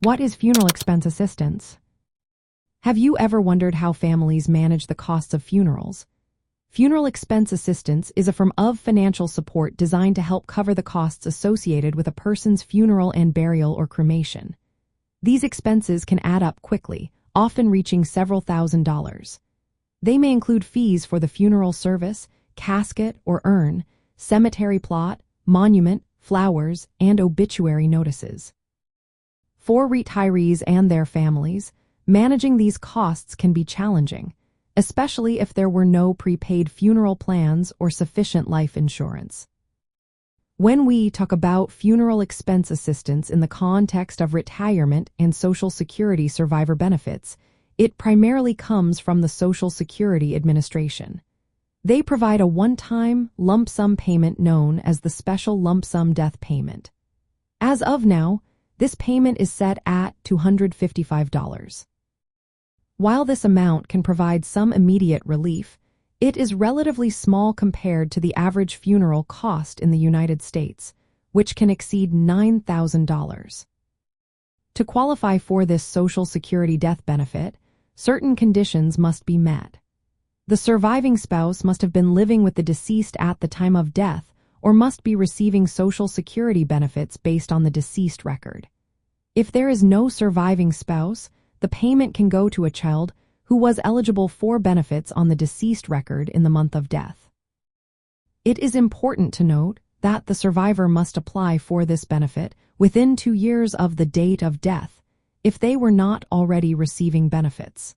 What is funeral expense assistance? Have you ever wondered how families manage the costs of funerals? Funeral expense assistance is a form of financial support designed to help cover the costs associated with a person's funeral and burial or cremation. These expenses can add up quickly, often reaching several $1,000s. They may include fees for the funeral service, casket or urn, cemetery plot, monument, flowers, and obituary notices. For retirees and their families, managing these costs can be challenging, especially if there were no prepaid funeral plans or sufficient life insurance. When we talk about funeral expense assistance in the context of retirement and Social Security survivor benefits, it primarily comes from the Social Security Administration. They provide a one-time lump sum payment known as the Special Lump Sum Death Payment. As of now, this payment is set at $255. While this amount can provide some immediate relief, it is relatively small compared to the average funeral cost in the United States, which can exceed $9,000. To qualify for this Social Security death benefit, certain conditions must be met. The surviving spouse must have been living with the deceased at the time of death or must be receiving Social Security benefits based on the deceased record. If there is no surviving spouse, the payment can go to a child who was eligible for benefits on the deceased record in the month of death. It is important to note that the survivor must apply for this benefit within 2 years of the date of death if they were not already receiving benefits.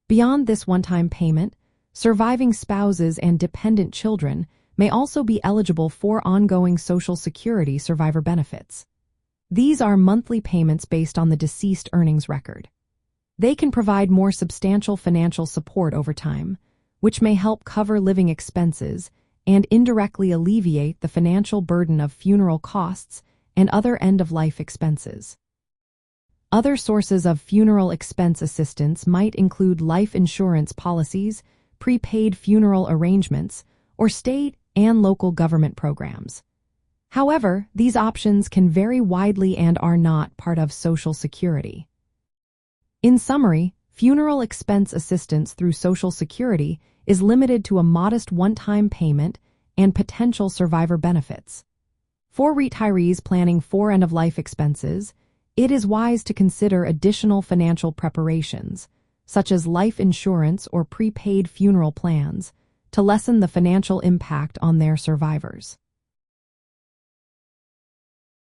Beyond this one-time payment, surviving spouses and dependent children may also be eligible for ongoing Social Security survivor benefits. These are monthly payments based on the deceased earnings record. They can provide more substantial financial support over time, which may help cover living expenses and indirectly alleviate the financial burden of funeral costs and other end-of-life expenses. Other sources of funeral expense assistance might include life insurance policies, prepaid funeral arrangements, or state and local government programs. However, these options can vary widely and are not part of Social Security. In summary, funeral expense assistance through Social Security is limited to a modest one-time payment and potential survivor benefits. For retirees planning for end-of-life expenses, it is wise to consider additional financial preparations, such as life insurance or prepaid funeral plans, to lessen the financial impact on their survivors.